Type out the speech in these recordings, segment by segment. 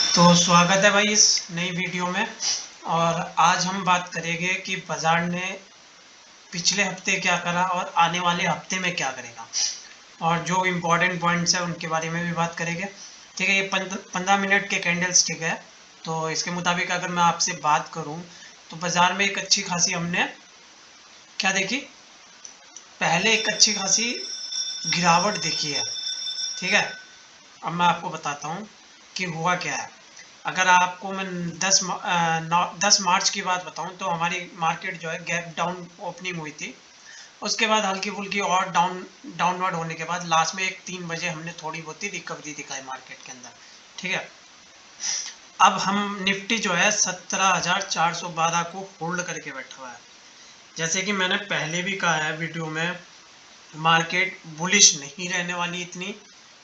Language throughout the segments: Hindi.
तो स्वागत है भाई इस नई वीडियो में। और आज हम बात करेंगे कि बाजार ने पिछले हफ्ते क्या करा और आने वाले हफ्ते में क्या करेगा, और जो इम्पोर्टेंट पॉइंट्स है उनके बारे में भी बात करेंगे। ठीक है, ये 15 मिनट के कैंडल्स ठीक है। तो इसके मुताबिक अगर मैं आपसे बात करूं तो बाजार में एक अच्छी खासी हमने क्या देखी, पहले एक अच्छी खासी गिरावट देखी है। ठीक है, अब मैं आपको बताता हूँ कि हुआ क्या है। अगर आपको मैं 10 मार्च की बात बताऊं तो हमारी मार्केट जो है गैप डाउन ओपनिंग हुई थी। उसके बाद हल्की फुल्की और डाउनवर्ड होने के बाद लास्ट में एक 3 बजे हमने थोड़ी बहुत ही रिकवरी दिखाई मार्केट के अंदर। ठीक है, अब हम निफ्टी जो है 17,412 को होल्ड करके बैठा हुआ है। जैसे कि मैंने पहले भी कहा है वीडियो में, मार्केट बुलिश नहीं रहने वाली इतनी।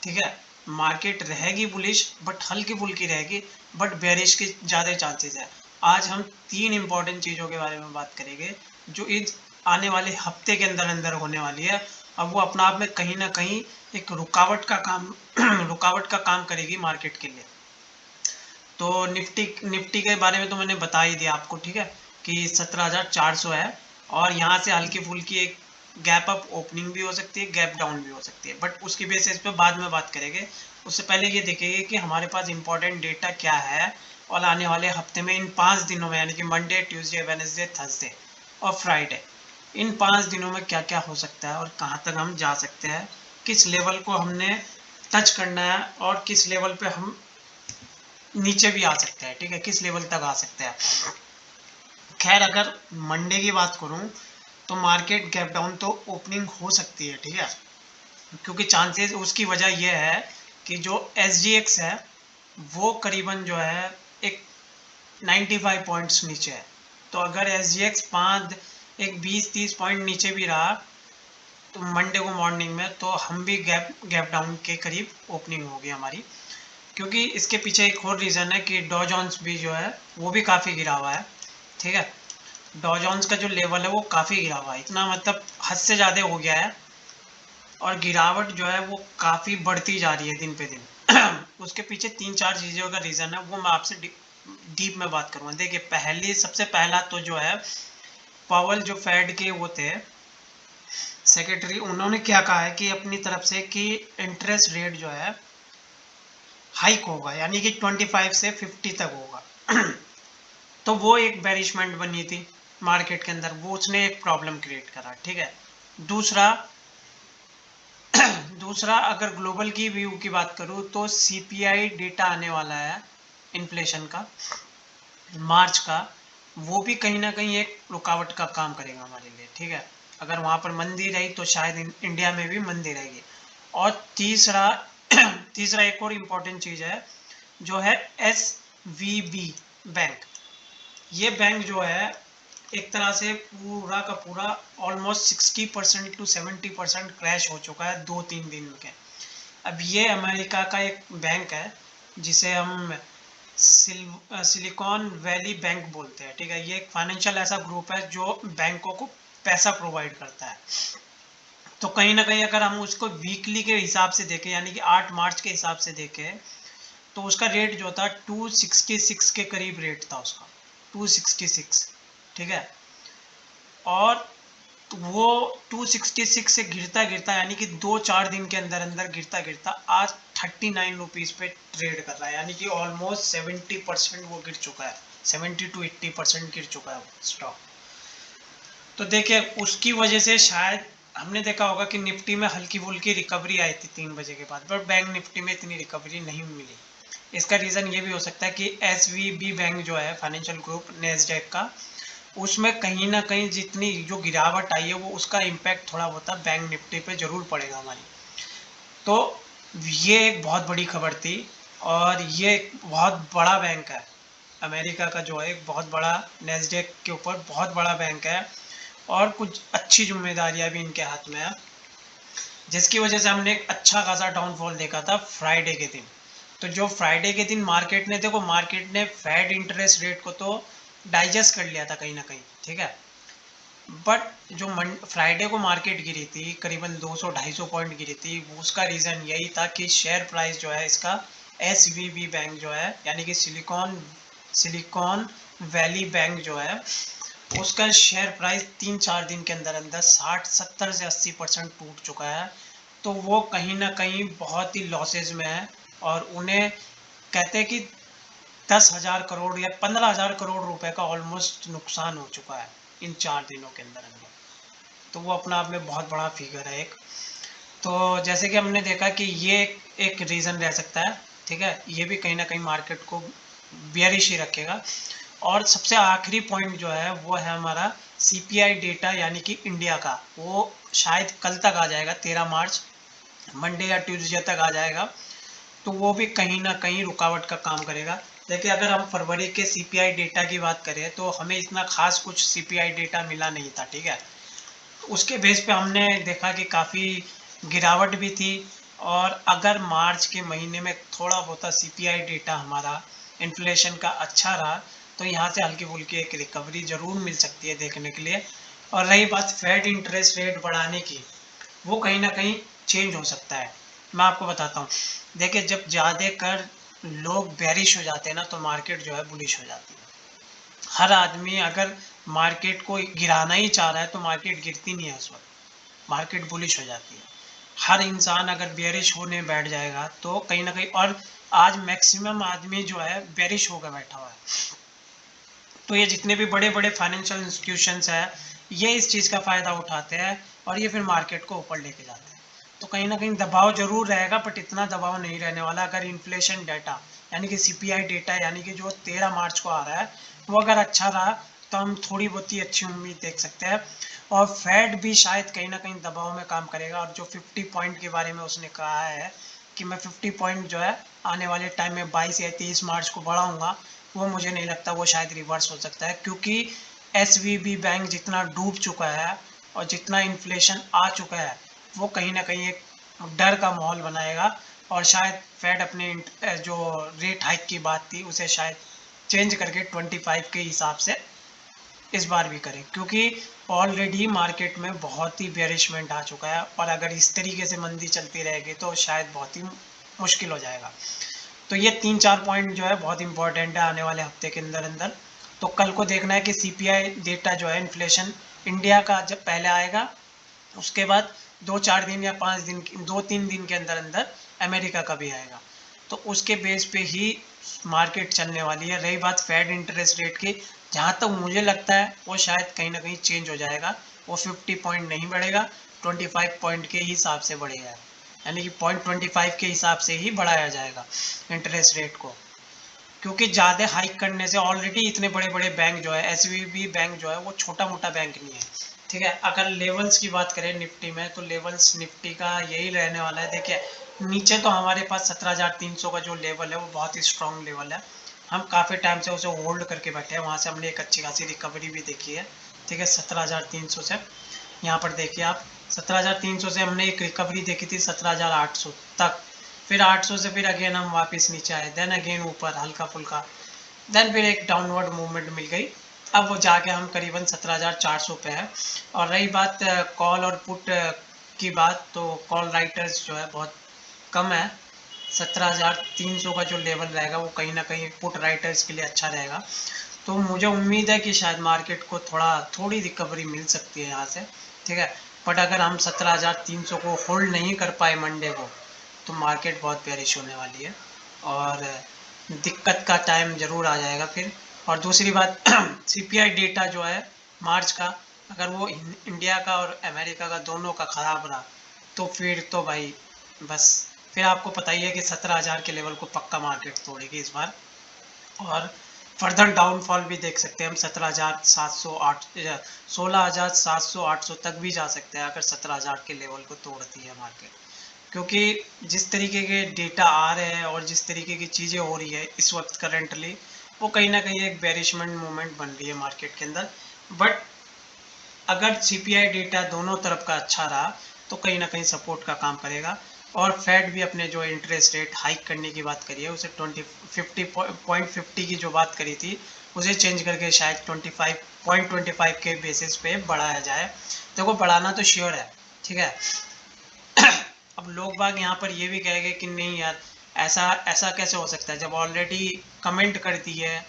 ठीक है, मार्केट रहेगी बुलिश बट हल्की फुल्की रहेगी, बट बेरिश के ज़्यादा चांसेस है। आज हम 3 इंपॉर्टेंट चीज़ों के बारे में बात करेंगे जो इस आने वाले हफ्ते के अंदर अंदर होने वाली है। अब वो अपना आप में कहीं ना कहीं एक रुकावट का काम रुकावट का काम करेगी मार्केट के लिए। तो निफ्टी निफ्टी के बारे में तो मैंने बता ही दिया आपको। ठीक है, कि 17,400 है, और यहाँ से हल्की फुल्की एक गैप अप ओपनिंग भी हो सकती है, गैप डाउन भी हो सकती है, बट उसकी बेसिस पे बाद में बात करेंगे। उससे पहले ये देखेंगे कि हमारे पास इंपॉर्टेंट डेटा क्या है और आने वाले हफ्ते में इन 5 दिनों में, यानी कि मंडे, ट्यूसडे, वेडनेसडे, थर्सडे और फ्राइडे, इन 5 दिनों में क्या क्या हो सकता है और कहाँ तक हम जा सकते हैं, किस लेवल को हमने टच करना है और किस लेवल पे हम नीचे भी आ सकते हैं। ठीक है, किस लेवल तक आ सकते हैं। खैर, अगर मंडे की बात करूं तो मार्केट गैप डाउन तो ओपनिंग हो सकती है। ठीक है, क्योंकि चांसेस, उसकी वजह यह है कि जो SGX है वो करीबन जो है एक 95 पॉइंट्स नीचे है। तो अगर SGX 20-30 पॉइंट नीचे भी रहा तो मंडे को मॉर्निंग में, तो हम भी गैप गैप डाउन के करीब ओपनिंग होगी हमारी। क्योंकि इसके पीछे एक और रीज़न है कि डॉ जोन्स भी जो है वो भी काफ़ी गिरा हुआ है। ठीक है, डॉ जोन्स का जो लेवल है वो काफ़ी गिरा हुआ है, इतना मतलब हद से ज़्यादा हो गया है, और गिरावट जो है वो काफ़ी बढ़ती जा रही है दिन पे दिन। उसके पीछे 3-4 चीज़ों का रीज़न है, वो मैं आपसे डीप में बात करूँगा। देखिए, सबसे पहला तो जो है, पावल जो फेड के वो थे सेक्रेटरी, उन्होंने क्या कहा है कि अपनी तरफ से कि इंटरेस्ट रेट जो है हाइक होगा, यानी कि 25 से 50 तक होगा। तो वो एक बेरिशमेंट बनी थी मार्केट के अंदर, वो उसने एक प्रॉब्लम क्रिएट करा। ठीक है, दूसरा दूसरा अगर ग्लोबल की व्यू की बात करूँ तो CPI डेटा आने वाला है इन्फ्लेशन का, मार्च का। वो भी कहीं ना कहीं एक रुकावट का काम करेगा हमारे लिए। ठीक है, अगर वहाँ पर मंदी रही तो शायद इंडिया में भी मंदी रहेगी। और तीसरा तीसरा एक और इम्पोर्टेंट चीज़ है जो है SVB बैंक। ये बैंक जो है एक तरह से पूरा का पूरा ऑलमोस्ट 60% टू 70% क्रैश हो चुका है 2-3 दिन के। अब ये अमेरिका का एक बैंक है जिसे हम सिलिकॉन वैली बैंक बोलते हैं। ठीक है, ये एक फाइनेंशियल ऐसा ग्रुप है जो बैंकों को पैसा प्रोवाइड करता है। तो कहीं ना कहीं अगर हम उसको वीकली के हिसाब से देखें, यानी कि 8 मार्च के हिसाब से देखें, तो उसका रेट जो था 266 के करीब रेट था उसका, 266। ठीक है, और वो 266 से गिरता गिरता, यानी कि 2-4 दिन के अंदर अंदर गिरता गिरता आज 39 रुपीज़ पे ट्रेड कर रहा है, यानी कि ऑलमोस्ट 70% वो गिर चुका है, 70 to 80% गिर चुका है स्टॉक। तो देखिए, उसकी वजह से शायद हमने देखा होगा कि निफ्टी में हल्की फुल्की रिकवरी आई थी 3 बजे के बाद, पर बैंक निफ्टी में इतनी रिकवरी नहीं मिली। इसका रीज़न ये भी हो सकता है कि SVB बैंक जो है फाइनेंशियल ग्रुप नेस्डेक का, उसमें कहीं ना कहीं जितनी जो गिरावट आई है वो उसका इम्पैक्ट थोड़ा बहुत बैंक निफ्टी पे ज़रूर पड़ेगा हमारी। तो ये एक बहुत बड़ी खबर थी, और ये एक बहुत बड़ा बैंक है अमेरिका का, जो है एक बहुत बड़ा, नेस्डेक के ऊपर बहुत बड़ा बैंक है, और कुछ अच्छी जिम्मेदारियां भी इनके हाथ में है, जिसकी वजह से हमने एक अच्छा खासा डाउनफॉल देखा था फ्राइडे के दिन। तो जो फ्राइडे के दिन मार्केट ने, देखो मार्केट ने फेड इंटरेस्ट रेट को तो डाइजेस्ट कर लिया था कहीं ना कहीं। ठीक है, बट जो फ्राइडे को मार्केट गिरी थी करीबन 200-250 पॉइंट गिरी थी, वो उसका रीज़न यही था कि शेयर प्राइस जो है इसका SVB बैंक जो है यानी कि सिलिकॉन वैली बैंक जो है उसका शेयर प्राइस 3-4 दिन के अंदर अंदर 60-70 से 80% टूट चुका है। तो वो कहीं ना कहीं बहुत ही लॉसेज में है और उन्हें कहते हैं कि 10,000 करोड़ या 15,000 करोड़ रुपए का ऑलमोस्ट नुकसान हो चुका है इन 4 दिनों के अंदर अंदर। तो वो अपना आप में बहुत बड़ा फिगर है एक। तो जैसे कि हमने देखा कि ये एक रीज़न रह सकता है, ठीक है, ये भी कहीं ना कहीं मार्केट को बियरिश ही रखेगा। और सबसे आखिरी पॉइंट जो है वो है हमारा CPI डेटा यानी कि इंडिया का, वो शायद कल तक आ जाएगा, 13 मार्च, मंडे या ट्यूसडे तक आ जाएगा। तो वो भी कहीं ना कहीं रुकावट का काम करेगा। देखिए अगर हम फरवरी के CPI डेटा की बात करें तो हमें इतना खास कुछ CPI डेटा मिला नहीं था, ठीक है। उसके बेस पे हमने देखा कि काफ़ी गिरावट भी थी। और अगर मार्च के महीने में थोड़ा बहुत CPI डेटा हमारा इन्फ्लेशन का अच्छा रहा तो यहाँ से हल्की फुल्की एक रिकवरी ज़रूर मिल सकती है देखने के लिए। और रही बात फेड इंटरेस्ट रेट बढ़ाने की, वो कहीं ना कहीं चेंज हो सकता है। मैं आपको बताता हूँ, देखिए जब ज़्यादा कर लोग बेरिश हो जाते हैं ना तो मार्केट जो है बुलिश हो जाती है। हर आदमी अगर मार्केट को गिराना ही चाह रहा है तो मार्केट गिरती नहीं है उस वक्त, मार्केट बुलिश हो जाती है। हर इंसान अगर बेरिश होने बैठ जाएगा तो कहीं ना कहीं, और आज मैक्सिमम आदमी जो है बेरिश होकर बैठा हुआ है। तो ये जितने भी बड़े बड़े फाइनेंशियल इंस्टीट्यूशंस हैं ये इस चीज़ का फ़ायदा उठाते हैं और ये फिर मार्केट को ऊपर लेके जाते हैं। तो कहीं ना कहीं दबाव जरूर रहेगा बट इतना दबाव नहीं रहने वाला। अगर इन्फ्लेशन डाटा यानी कि CPI डेटा यानी कि जो 13 मार्च को आ रहा है वो अगर अच्छा रहा तो हम थोड़ी बहुत ही अच्छी उम्मीद देख सकते हैं। और फेड भी शायद कहीं ना कहीं दबाव में काम करेगा। और जो 50 पॉइंट के बारे में उसने कहा है कि मैं 50 पॉइंट जो है आने वाले टाइम में 22 या 23 मार्च को बढ़ाऊंगा, वो मुझे नहीं लगता, वो शायद रिवर्स हो सकता है। क्योंकि SVB बैंक जितना डूब चुका है और जितना इन्फ्लेशन आ चुका है वो कहीं ना कहीं एक डर का माहौल बनाएगा। और शायद फेड अपने जो रेट हाइक की बात थी उसे शायद चेंज करके 25 के हिसाब से इस बार भी करें। क्योंकि ऑलरेडी मार्केट में बहुत ही बेरिशमेंट आ चुका है और अगर इस तरीके से मंदी चलती रहेगी तो शायद बहुत ही मुश्किल हो जाएगा। तो ये 3-4 पॉइंट जो है बहुत इंपॉर्टेंट है आने वाले हफ्ते के अंदर अंदर। तो कल को देखना है कि CPI डेटा जो है इन्फ्लेशन इंडिया का जब पहले आएगा उसके बाद 2-4 दिन या 5 दिन 2-3 दिन के अंदर अंदर अमेरिका का भी आएगा। तो उसके बेस पे ही मार्केट चलने वाली है। रही बात फेड इंटरेस्ट रेट की, जहाँ तक मुझे लगता है वो शायद कहीं ना कहीं चेंज हो जाएगा। वो 50 पॉइंट नहीं बढ़ेगा, 25 पॉइंट के हिसाब से बढ़ेगा, यानी कि 0.25 के हिसाब से ही बढ़ाया जाएगा इंटरेस्ट रेट को। क्योंकि ज़्यादा हाइक करने से ऑलरेडी इतने बड़े बड़े बैंक जो है SVB बैंक जो है वो छोटा मोटा बैंक नहीं है, ठीक है। अगर लेवल्स की बात करें निफ्टी में तो लेवल्स निफ्टी का यही रहने वाला है। देखिए नीचे तो हमारे पास 17,300 का जो लेवल है वो बहुत ही स्ट्रॉन्ग लेवल है। हम काफ़ी टाइम से उसे होल्ड करके बैठे हैं, वहाँ से हमने एक अच्छी खासी रिकवरी भी देखी है, ठीक है। 17,300 से यहाँ पर देखिए आप, 17,300 से हमने एक रिकवरी देखी थी 17,800 तक। फिर 800 से फिर अगेन हम वापस नीचे आए, देन अगेन ऊपर हल्का फुल्का, देन फिर एक डाउनवर्ड मूवमेंट मिल गई। अब वो जाके हम करीबन 17,400 पे है। और रही बात कॉल और पुट की बात, तो कॉल राइटर्स जो है बहुत कम है। 17,300 का जो लेवल रहेगा वो कहीं ना कहीं पुट राइटर्स के लिए अच्छा रहेगा। तो मुझे उम्मीद है कि शायद मार्केट को थोड़ी रिकवरी मिल सकती है यहाँ से, ठीक है। बट अगर हम 17,300 को होल्ड नहीं कर पाए मंडे को तो मार्केट बहुत बेरिश होने वाली है और दिक्कत का टाइम ज़रूर आ जाएगा फिर। और दूसरी बात CPI डेटा जो है मार्च का, अगर वो इंडिया का और अमेरिका का दोनों का ख़राब रहा तो फिर तो भाई बस, फिर आपको पता ही है कि 17,000 के लेवल को पक्का मार्केट तोड़ेगी इस बार। और फर्दर डाउनफॉल भी देख सकते हैं हम, 17,708 16,700-800 तक भी जा सकते हैं अगर 17,000 के लेवल को तोड़ती है मार्केट। क्योंकि जिस तरीके के डेटा आ रहे हैं और जिस तरीके की चीज़ें हो रही है इस वक्त करेंटली, वो कहीं ना कहीं एक बेरिशमेंट मूवमेंट बन रही है मार्केट के अंदर। बट अगर CPI डेटा दोनों तरफ का अच्छा रहा तो कहीं ना कहीं सपोर्ट का काम करेगा। और फेड भी अपने जो इंटरेस्ट रेट हाइक करने की बात करी है उसे 50 की जो बात करी थी उसे चेंज करके शायद 25 के बेसिस पे बढ़ाया जाए। देखो बढ़ाना तो श्योर है, ठीक है। अब लोग बाग यहाँ पर ये भी कहेंगे कि नहीं यार ऐसा ऐसा कैसे हो सकता है जब ऑलरेडी कमेंट कर दी है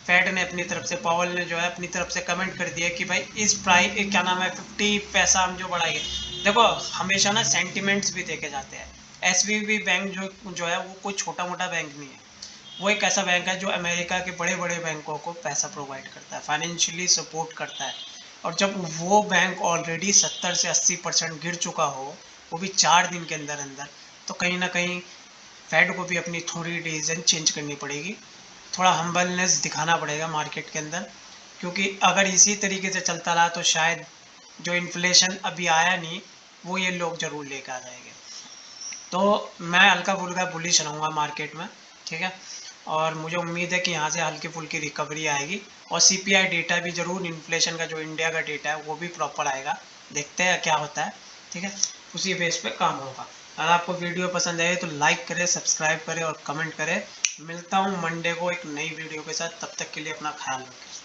फेड ने अपनी तरफ से, पावल ने जो है अपनी तरफ से कमेंट कर दिया कि भाई इस प्राइस क्या नाम है 50 पैसा हम जो बढ़ाएंगे। देखो हमेशा ना सेंटिमेंट्स भी देखे जाते हैं। एसवीबी बैंक जो है वो कोई छोटा मोटा बैंक नहीं है, वो एक ऐसा बैंक है जो अमेरिका के बड़े बड़े बैंकों को पैसा प्रोवाइड करता है, फाइनेंशियली सपोर्ट करता है। और जब वो बैंक ऑलरेडी 70 से 80% गिर चुका हो, वो भी 4 दिन के अंदर अंदर, तो कहीं ना कहीं फेड को भी अपनी थोड़ी डिसीजन चेंज करनी पड़ेगी, थोड़ा हम्बलनेस दिखाना पड़ेगा मार्केट के अंदर। क्योंकि अगर इसी तरीके से चलता रहा तो शायद जो इन्फ्लेशन अभी आया नहीं वो ये लोग ज़रूर लेकर आ जाएंगे। तो मैं हल्का फुल्का बुलिश रहूँगा मार्केट में, ठीक है। और मुझे उम्मीद है कि यहाँ से हल्की फुल्की रिकवरी आएगी, और सीपीआई डेटा भी ज़रूर, इन्फ्लेशन का जो इंडिया का डेटा है वो भी प्रॉपर आएगा, देखते हैं क्या होता है, ठीक है। उसी बेस पे काम होगा। अगर आपको वीडियो पसंद आए तो लाइक करें, सब्सक्राइब करें और कमेंट करें। मिलता हूँ मंडे को एक नई वीडियो के साथ, तब तक के लिए अपना ख्याल रखें।